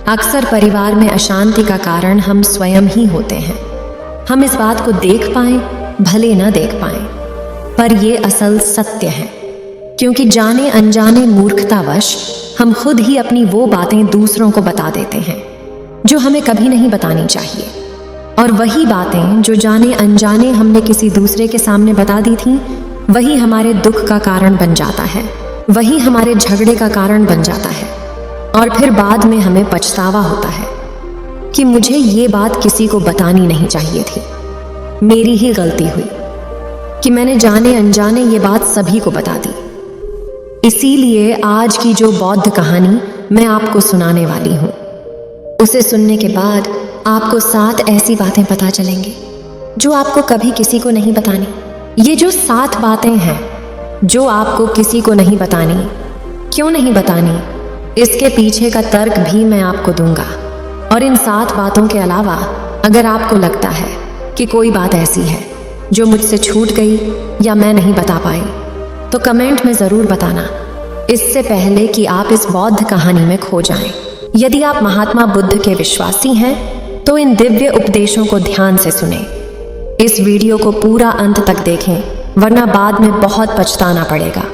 अक्सर परिवार में अशांति का कारण हम स्वयं ही होते हैं। हम इस बात को देख पाएं, भले ना देख पाएं, पर ये असल सत्य है, क्योंकि जाने अनजाने मूर्खतावश हम खुद ही अपनी वो बातें दूसरों को बता देते हैं जो हमें कभी नहीं बतानी चाहिए। और वही बातें जो जाने अनजाने हमने किसी दूसरे के सामने बता दी थी, वही हमारे दुख का कारण बन जाता है, वही हमारे झगड़े का कारण बन जाता है। और फिर बाद में हमें पछतावा होता है कि मुझे ये बात किसी को बतानी नहीं चाहिए थी, मेरी ही गलती हुई कि मैंने जाने अनजाने ये बात सभी को बता दी। इसीलिए आज की जो बौद्ध कहानी मैं आपको सुनाने वाली हूँ, उसे सुनने के बाद आपको 7 ऐसी बातें पता चलेंगी जो आपको कभी किसी को नहीं बतानी। ये जो 7 बातें हैं जो आपको किसी को नहीं बतानी, क्यों नहीं बतानी, इसके पीछे का तर्क भी मैं आपको दूंगा। और इन 7 बातों के अलावा अगर आपको लगता है कि कोई बात ऐसी है जो मुझसे छूट गई या मैं नहीं बता पाई, तो कमेंट में ज़रूर बताना, इससे पहले कि आप इस बौद्ध कहानी में खो जाएं। यदि आप महात्मा बुद्ध के विश्वासी हैं तो इन दिव्य उपदेशों को ध्यान से सुनें। इस वीडियो को पूरा अंत तक देखें, वरना बाद में बहुत पछताना पड़ेगा।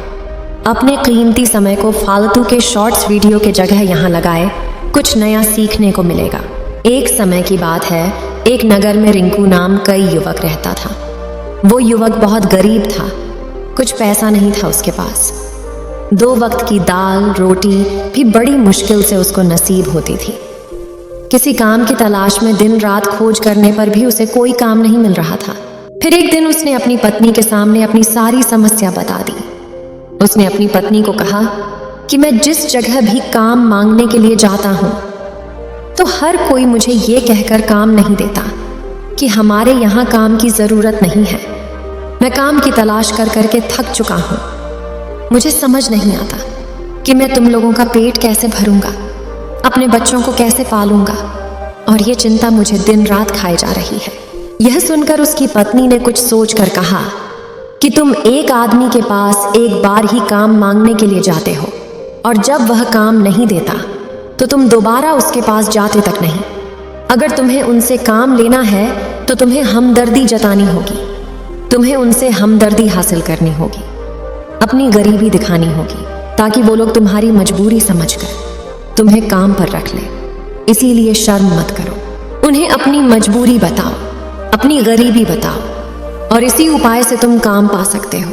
अपने कीमती समय को फालतू के शॉर्ट्स वीडियो के जगह यहाँ लगाए, कुछ नया सीखने को मिलेगा। एक समय की बात है, एक नगर में रिंकू नाम कई युवक रहता था। वो युवक बहुत गरीब था, कुछ पैसा नहीं था उसके पास। 2 वक्त की दाल रोटी भी बड़ी मुश्किल से उसको नसीब होती थी। किसी काम की तलाश में दिन रात खोज करने पर भी उसे कोई काम नहीं मिल रहा था। फिर एक दिन उसने अपनी पत्नी के सामने अपनी सारी समस्या बता दी। उसने अपनी पत्नी को कहा कि मैं जिस जगह भी काम मांगने के लिए जाता हूँ तो हर कोई मुझे ये कहकर काम नहीं देता कि हमारे यहाँ काम की ज़रूरत नहीं है। मैं काम की तलाश कर करके थक चुका हूँ। मुझे समझ नहीं आता कि मैं तुम लोगों का पेट कैसे भरूंगा, अपने बच्चों को कैसे पालूंगा, और ये चिंता मुझे दिन रात खाए जा रही है। यह सुनकर उसकी पत्नी ने कुछ सोचकर कहा कि तुम एक आदमी के पास एक बार ही काम मांगने के लिए जाते हो, और जब वह काम नहीं देता तो तुम दोबारा उसके पास जाते तक नहीं। अगर तुम्हें उनसे काम लेना है तो तुम्हें हमदर्दी जतानी होगी, तुम्हें उनसे हमदर्दी हासिल करनी होगी, अपनी गरीबी दिखानी होगी, ताकि वो लोग तुम्हारी मजबूरी समझकर तुम्हें काम पर रख ले। इसीलिए शर्म मत करो, उन्हें अपनी मजबूरी बताओ, अपनी गरीबी बताओ, और इसी उपाय से तुम काम पा सकते हो।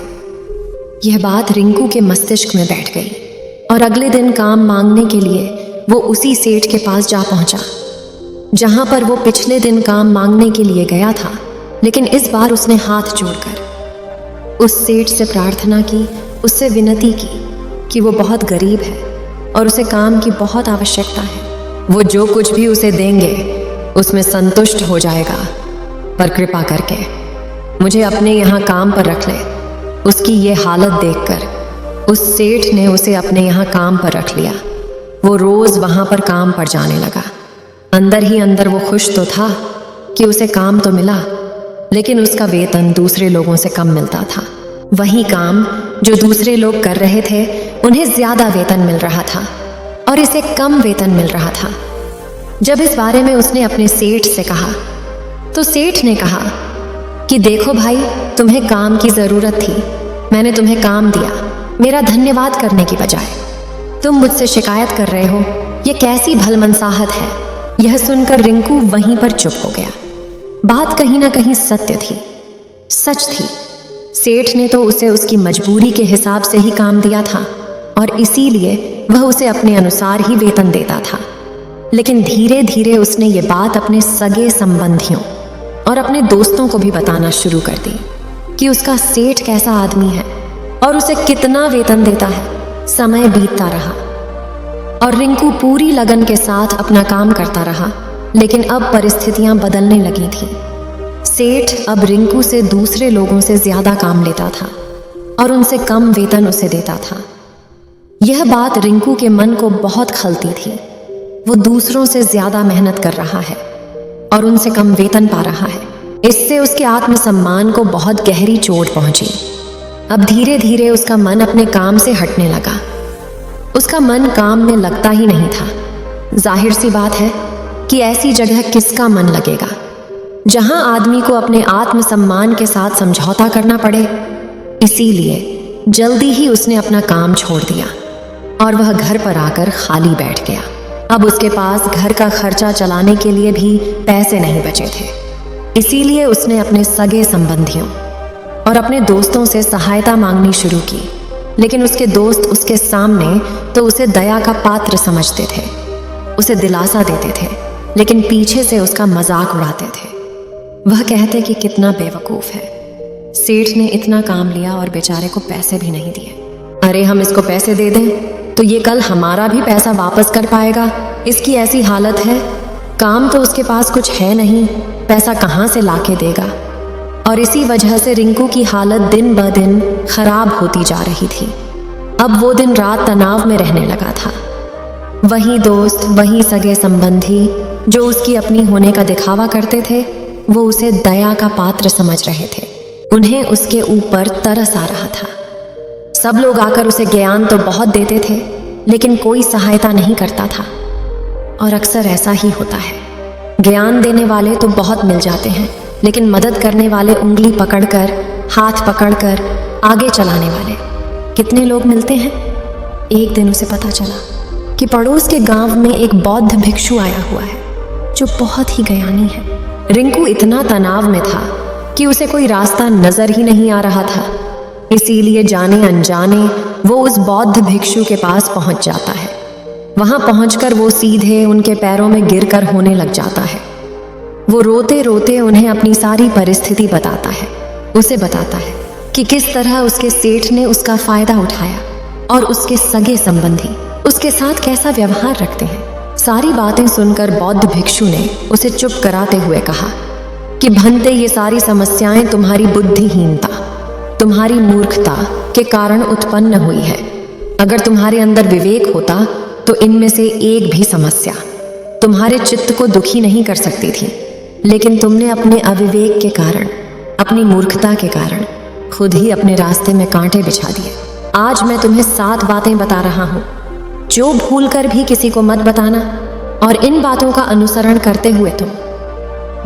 यह बात रिंकू के मस्तिष्क में बैठ गई और अगले दिन काम मांगने के लिए वो उसी सेठ के पास जा पहुंचा जहां पर वो पिछले दिन काम मांगने के लिए गया था। लेकिन इस बार उसने हाथ जोड़कर उस सेठ से प्रार्थना की, उससे विनती की कि वो बहुत गरीब है और उसे काम की बहुत आवश्यकता है। वो जो कुछ भी उसे देंगे उसमें संतुष्ट हो जाएगा, पर कृपा करके मुझे अपने यहाँ काम पर रख ले। उसकी ये हालत देखकर उस सेठ ने उसे अपने यहाँ काम पर रख लिया। वो रोज़ वहाँ पर काम पर जाने लगा। अंदर ही अंदर वो खुश तो था कि उसे काम तो मिला, लेकिन उसका वेतन दूसरे लोगों से कम मिलता था। वही काम जो दूसरे लोग कर रहे थे, उन्हें ज़्यादा वेतन मिल रहा था और इसे कम वेतन मिल रहा था। जब इस बारे में उसने अपने सेठ से कहा तो सेठ ने कहा कि देखो भाई, तुम्हें काम की ज़रूरत थी, मैंने तुम्हें काम दिया, मेरा धन्यवाद करने की बजाय तुम मुझसे शिकायत कर रहे हो, ये कैसी भलमनसाहत है। यह सुनकर रिंकू वहीं पर चुप हो गया। बात कहीं ना कहीं सत्य थी, सच थी। सेठ ने तो उसे उसकी मजबूरी के हिसाब से ही काम दिया था और इसीलिए वह उसे अपने अनुसार ही वेतन देता था। लेकिन धीरे धीरे उसने ये बात अपने सगे संबंधियों और अपने दोस्तों को भी बताना शुरू कर दी कि उसका सेठ कैसा आदमी है और उसे कितना वेतन देता है। समय बीतता रहा और रिंकू पूरी लगन के साथ अपना काम करता रहा, लेकिन अब परिस्थितियां बदलने लगी थीं। सेठ अब रिंकू से दूसरे लोगों से ज्यादा काम लेता था और उनसे कम वेतन उसे देता था। यह बात रिंकू के मन को बहुत खलती थी। वो दूसरों से ज्यादा मेहनत कर रहा है और उनसे कम वेतन पा रहा है। इससे उसके आत्मसम्मान को बहुत गहरी चोट पहुंची। अब धीरे धीरे उसका मन अपने काम से हटने लगा। उसका मन काम में लगता ही नहीं था। जाहिर सी बात है कि ऐसी जगह किसका मन लगेगा जहां आदमी को अपने आत्मसम्मान के साथ समझौता करना पड़े। इसीलिए जल्दी ही उसने अपना काम छोड़ दिया और वह घर पर आकर खाली बैठ गया। अब उसके पास घर का खर्चा चलाने के लिए भी पैसे नहीं बचे थे। इसीलिए उसने अपने सगे संबंधियों और अपने दोस्तों से सहायता मांगनी शुरू की। लेकिन उसके दोस्त उसके सामने तो उसे दया का पात्र समझते थे, उसे दिलासा देते थे, लेकिन पीछे से उसका मजाक उड़ाते थे। वह कहते कि कितना बेवकूफ़ है, सेठ ने इतना काम लिया और बेचारे को पैसे भी नहीं दिए। अरे हम इसको पैसे दे दें तो ये कल हमारा भी पैसा वापस कर पाएगा, इसकी ऐसी हालत है, काम तो उसके पास कुछ है नहीं, पैसा कहाँ से लाके देगा। और इसी वजह से रिंकू की हालत दिन ब दिन खराब होती जा रही थी। अब वो दिन रात तनाव में रहने लगा था। वही दोस्त, वही सगे संबंधी जो उसकी अपनी होने का दिखावा करते थे, वो उसे दया का पात्र समझ रहे थे। उन्हें उसके ऊपर तरस आ रहा था। सब लोग आकर उसे ज्ञान तो बहुत देते थे, लेकिन कोई सहायता नहीं करता था। और अक्सर ऐसा ही होता है, ज्ञान देने वाले तो बहुत मिल जाते हैं, लेकिन मदद करने वाले उंगली पकड़कर, हाथ पकड़कर आगे चलाने वाले कितने लोग मिलते हैं। एक दिन उसे पता चला कि पड़ोस के गांव में एक बौद्ध भिक्षु आया हुआ है जो बहुत ही ज्ञानी है। रिंकू इतना तनाव में था कि उसे कोई रास्ता नजर ही नहीं आ रहा था। इसीलिए जाने अनजाने वो उस बौद्ध भिक्षु के पास पहुंच जाता है। वहां पहुंचकर वो सीधे उनके पैरों में गिरकर होने लग जाता है। वो रोते रोते उन्हें अपनी सारी परिस्थिति बताता है। उसे बताता है कि किस तरह उसके सेठ ने उसका फायदा उठाया और उसके सगे संबंधी उसके साथ कैसा व्यवहार रखते हैं। सारी बातें सुनकर बौद्ध भिक्षु ने उसे चुप कराते हुए कहा कि भंते, ये सारी समस्याएं तुम्हारी बुद्धिहीनता, तुम्हारी मूर्खता के कारण उत्पन्न हुई है। अगर तुम्हारे अंदर विवेक होता तो इनमें से एक भी समस्या तुम्हारे चित्त को दुखी नहीं कर सकती थी, लेकिन तुमने अपने अविवेक के कारण, अपनी मूर्खता के कारण खुद ही अपने रास्ते में कांटे बिछा दिए। आज मैं तुम्हें 7 बातें बता रहा हूँ जो भूलकर भी किसी को मत बताना, और इन बातों का अनुसरण करते हुए तुम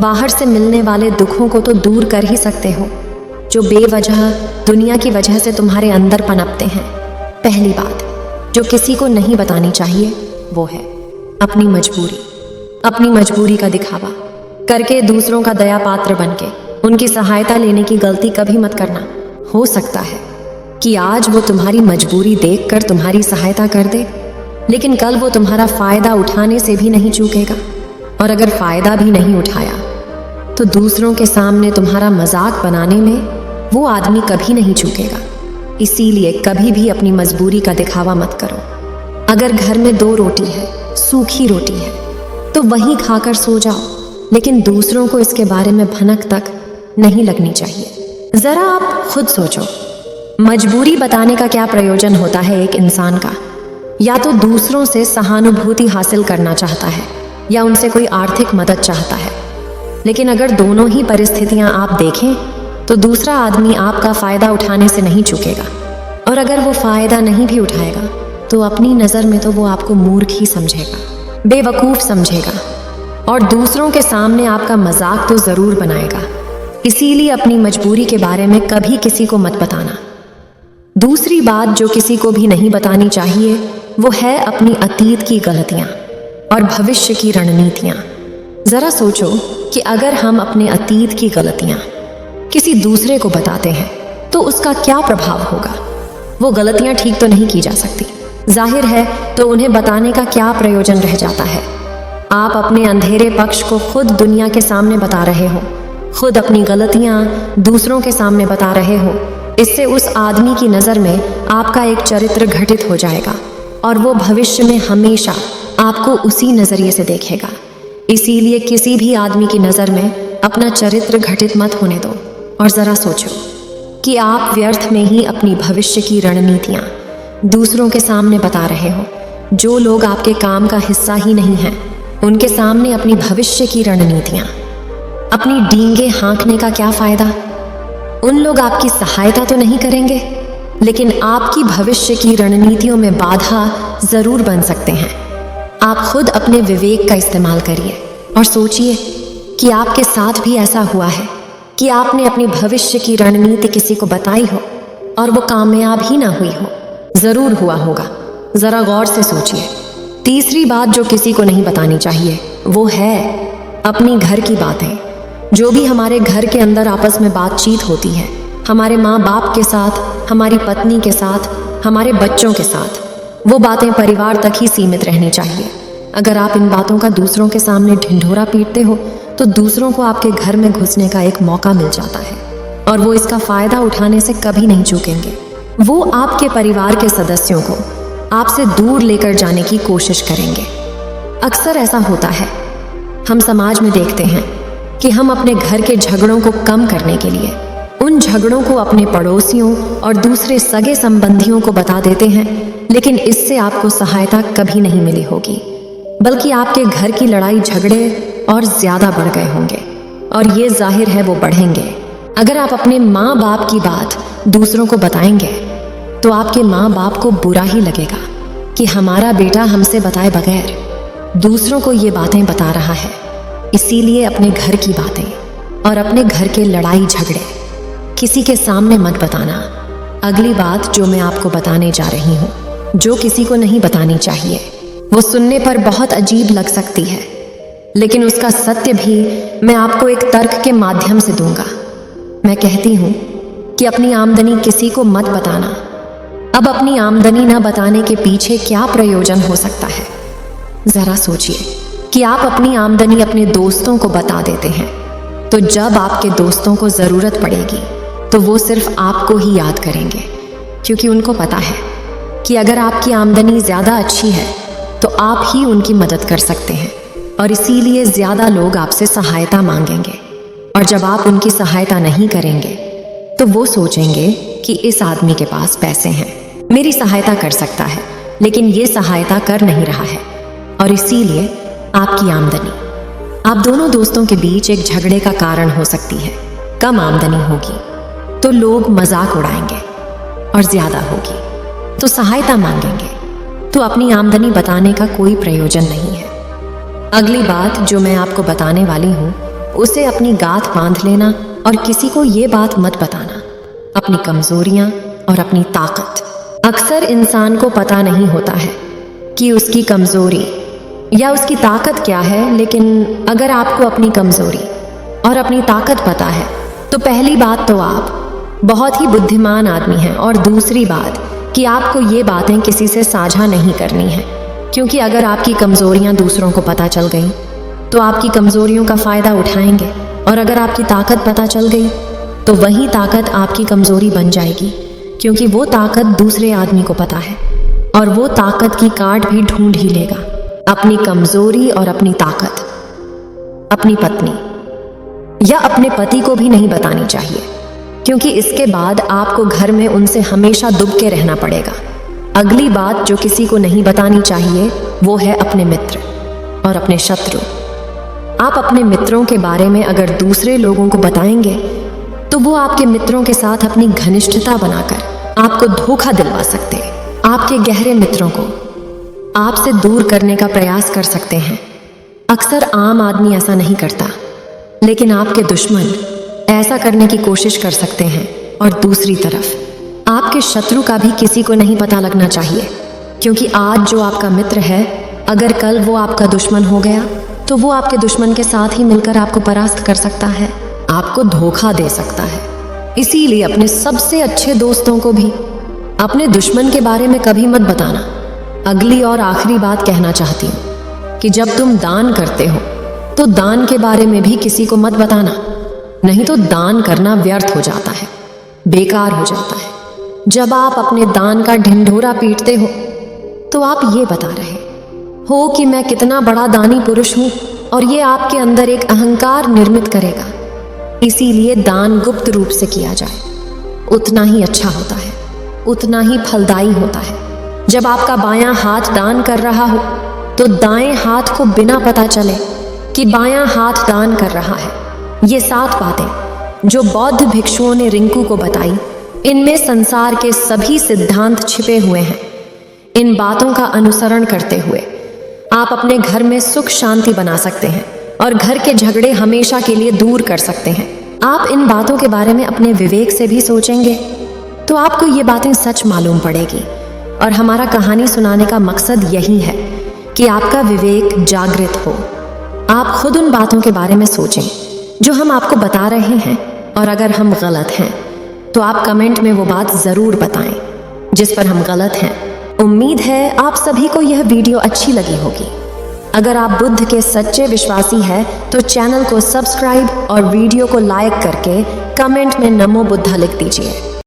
बाहर से मिलने वाले दुखों को तो दूर कर ही सकते हो जो बेवजह दुनिया की वजह से तुम्हारे अंदर पनपते हैं। पहली बात जो किसी को नहीं बतानी चाहिए वो है अपनी मजबूरी। अपनी मजबूरी का दिखावा करके दूसरों का दया पात्र बनके उनकी सहायता लेने की गलती कभी मत करना। हो सकता है कि आज वो तुम्हारी मजबूरी देखकर तुम्हारी सहायता कर दे, लेकिन कल वो तुम्हारा फायदा उठाने से भी नहीं चूकेगा। और अगर फायदा भी नहीं उठाया तो दूसरों के सामने तुम्हारा मजाक बनाने में वो आदमी कभी नहीं चूकेगा। इसीलिए कभी भी अपनी मजबूरी का दिखावा मत करो। अगर घर में 2 रोटी है, सूखी रोटी है, तो वही खाकर सो जाओ, लेकिन दूसरों को इसके बारे में भनक तक नहीं लगनी चाहिए। जरा आप खुद सोचो, मजबूरी बताने का क्या प्रयोजन होता है एक इंसान का? या तो दूसरों से सहानुभूति हासिल करना चाहता है या उनसे कोई आर्थिक मदद चाहता है। लेकिन अगर दोनों ही परिस्थितियां आप देखें तो दूसरा आदमी आपका फ़ायदा उठाने से नहीं चूकेगा, और अगर वो फ़ायदा नहीं भी उठाएगा तो अपनी नज़र में तो वो आपको मूर्ख ही समझेगा, बेवकूफ़ समझेगा, और दूसरों के सामने आपका मजाक तो ज़रूर बनाएगा। इसीलिए अपनी मजबूरी के बारे में कभी किसी को मत बताना। दूसरी बात जो किसी को भी नहीं बतानी चाहिए वो है अपनी अतीत की गलतियाँ और भविष्य की रणनीतियाँ। ज़रा सोचो कि अगर हम अपने अतीत की गलतियाँ किसी दूसरे को बताते हैं तो उसका क्या प्रभाव होगा। वो गलतियाँ ठीक तो नहीं की जा सकती, जाहिर है, तो उन्हें बताने का क्या प्रयोजन रह जाता है। आप अपने अंधेरे पक्ष को खुद दुनिया के सामने बता रहे हो, खुद अपनी गलतियाँ दूसरों के सामने बता रहे हो। इससे उस आदमी की नज़र में आपका एक चरित्र घटित हो जाएगा और वो भविष्य में हमेशा आपको उसी नज़रिए से देखेगा। इसीलिए किसी भी आदमी की नज़र में अपना चरित्र घटित मत होने दो, और ज़रा सोचो कि आप व्यर्थ में ही अपनी भविष्य की रणनीतियाँ दूसरों के सामने बता रहे हो। जो लोग आपके काम का हिस्सा ही नहीं हैं, उनके सामने अपनी भविष्य की रणनीतियाँ, अपनी डींगे हाँकने का क्या फ़ायदा। उन लोग आपकी सहायता तो नहीं करेंगे, लेकिन आपकी भविष्य की रणनीतियों में बाधा ज़रूर बन सकते हैं। आप खुद अपने विवेक का इस्तेमाल करिए और सोचिए कि आपके साथ भी ऐसा हुआ है कि आपने अपनी भविष्य की रणनीति किसी को बताई हो और वो कामयाब ही ना हुई हो। जरूर हुआ होगा, जरा गौर से सोचिए। तीसरी बात जो किसी को नहीं बतानी चाहिए वो है अपनी घर की बातें। जो भी हमारे घर के अंदर आपस में बातचीत होती है, हमारे माँ बाप के साथ, हमारी पत्नी के साथ, हमारे बच्चों के साथ, वो बातें परिवार तक ही सीमित रहनी चाहिए। अगर आप इन बातों का दूसरों के सामने ढिंढोरा पीटते हो तो दूसरों को आपके घर में घुसने का एक मौका मिल जाता है और वो इसका फायदा उठाने से कभी नहीं चूकेंगे। वो आपके परिवार के सदस्यों को आपसे दूर लेकर जाने की कोशिश करेंगे। अक्सर ऐसा होता है, हम समाज में देखते हैं कि हम अपने घर के झगड़ों को कम करने के लिए उन झगड़ों को अपने पड़ोसियों और दूसरे सगे संबंधियों को बता देते हैं, लेकिन इससे आपको सहायता कभी नहीं मिली होगी, बल्कि आपके घर की लड़ाई झगड़े और ज्यादा बढ़ गए होंगे और ये जाहिर है वो बढ़ेंगे। अगर आप अपने माँ बाप की बात दूसरों को बताएंगे तो आपके माँ बाप को बुरा ही लगेगा कि हमारा बेटा हमसे बताए बगैर दूसरों को ये बातें बता रहा है। इसीलिए अपने घर की बातें और अपने घर के लड़ाई झगड़े किसी के सामने मत बताना। अगली बात जो मैं आपको बताने जा रही हूँ, जो किसी को नहीं बतानी चाहिए, वो सुनने पर बहुत अजीब लग सकती है, लेकिन उसका सत्य भी मैं आपको एक तर्क के माध्यम से दूंगा। मैं कहती हूँ कि अपनी आमदनी किसी को मत बताना। अब अपनी आमदनी न बताने के पीछे क्या प्रयोजन हो सकता है? जरा सोचिए कि आप अपनी आमदनी अपने दोस्तों को बता देते हैं, तो जब आपके दोस्तों को जरूरत पड़ेगी तो वो सिर्फ आपको ही याद करेंगे, क्योंकि उनको पता है कि अगर आपकी आमदनी ज्यादा अच्छी है तो आप ही उनकी मदद कर सकते हैं और इसीलिए ज्यादा लोग आपसे सहायता मांगेंगे। और जब आप उनकी सहायता नहीं करेंगे तो वो सोचेंगे कि इस आदमी के पास पैसे हैं, मेरी सहायता कर सकता है, लेकिन ये सहायता कर नहीं रहा है। और इसीलिए आपकी आमदनी आप दोनों दोस्तों के बीच एक झगड़े का कारण हो सकती है। कम आमदनी होगी तो लोग मजाक उड़ाएंगे और ज्यादा होगी तो सहायता मांगेंगे, तो अपनी आमदनी बताने का कोई प्रयोजन नहीं है। अगली बात जो मैं आपको बताने वाली हूँ उसे अपनी गांठ बांध लेना और किसी को ये बात मत बताना, अपनी कमजोरियां और अपनी ताकत। अक्सर इंसान को पता नहीं होता है कि उसकी कमजोरी या उसकी ताकत क्या है, लेकिन अगर आपको अपनी कमजोरी और अपनी ताकत पता है तो पहली बात तो आप बहुत ही बुद्धिमान आदमी हैं, और दूसरी बात कि आपको ये बातें किसी से साझा नहीं करनी है, क्योंकि अगर आपकी कमजोरियां दूसरों को पता चल गई तो आपकी कमजोरियों का फायदा उठाएंगे, और अगर आपकी ताकत पता चल गई तो वही ताकत आपकी कमजोरी बन जाएगी, क्योंकि वो ताकत दूसरे आदमी को पता है और वो ताकत की काट भी ढूंढ ही लेगा। अपनी कमजोरी और अपनी ताकत अपनी पत्नी या अपने पति को भी नहीं बतानी चाहिए, क्योंकि इसके बाद आपको घर में उनसे हमेशा दुब के रहना पड़ेगा। अगली बात जो किसी को नहीं बतानी चाहिए वो है अपने मित्र और अपने शत्रु। आप अपने मित्रों के बारे में अगर दूसरे लोगों को बताएंगे तो वो आपके मित्रों के साथ अपनी घनिष्ठता बनाकर आपको धोखा दिलवा सकते हैं। आपके गहरे मित्रों को आपसे दूर करने का प्रयास कर सकते हैं। अक्सर आम आदमी ऐसा नहीं करता, लेकिन आपके दुश्मन ऐसा करने की कोशिश कर सकते हैं। और दूसरी तरफ आपके शत्रु का भी किसी को नहीं पता लगना चाहिए, क्योंकि आज जो आपका मित्र है अगर कल वो आपका दुश्मन हो गया तो वो आपके दुश्मन के साथ ही मिलकर आपको परास्त कर सकता है, आपको धोखा दे सकता है। इसीलिए अपने सबसे अच्छे दोस्तों को भी अपने दुश्मन के बारे में कभी मत बताना। अगली और आखिरी बात कहना चाहती हूँ कि जब तुम दान करते हो तो दान के बारे में भी किसी को मत बताना, नहीं तो दान करना व्यर्थ हो जाता है, बेकार हो जाता है। जब आप अपने दान का ढिंढोरा पीटते हो तो आप ये बता रहे हो कि मैं कितना बड़ा दानी पुरुष हूँ, और ये आपके अंदर एक अहंकार निर्मित करेगा। इसीलिए दान गुप्त रूप से किया जाए, उतना ही अच्छा होता है, उतना ही फलदायी होता है। जब आपका बायां हाथ दान कर रहा हो तो दाएं हाथ को बिना पता चले कि बायां हाथ दान कर रहा है। ये 7 बातें जो बौद्ध भिक्षुओं ने रिंकू को बताई, इनमें संसार के सभी सिद्धांत छिपे हुए हैं। इन बातों का अनुसरण करते हुए आप अपने घर में सुख शांति बना सकते हैं और घर के झगड़े हमेशा के लिए दूर कर सकते हैं। आप इन बातों के बारे में अपने विवेक से भी सोचेंगे तो आपको ये बातें सच मालूम पड़ेगी। और हमारा कहानी सुनाने का मकसद यही है कि आपका विवेक जागृत हो। आप खुद उन बातों के बारे में सोचें जो हम आपको बता रहे हैं, और अगर हम गलत हैं तो आप कमेंट में वो बात ज़रूर बताएं जिस पर हम गलत हैं। उम्मीद है आप सभी को यह वीडियो अच्छी लगी होगी। अगर आप बुद्ध के सच्चे विश्वासी हैं तो चैनल को सब्सक्राइब और वीडियो को लाइक करके कमेंट में नमो बुद्धा लिख दीजिए।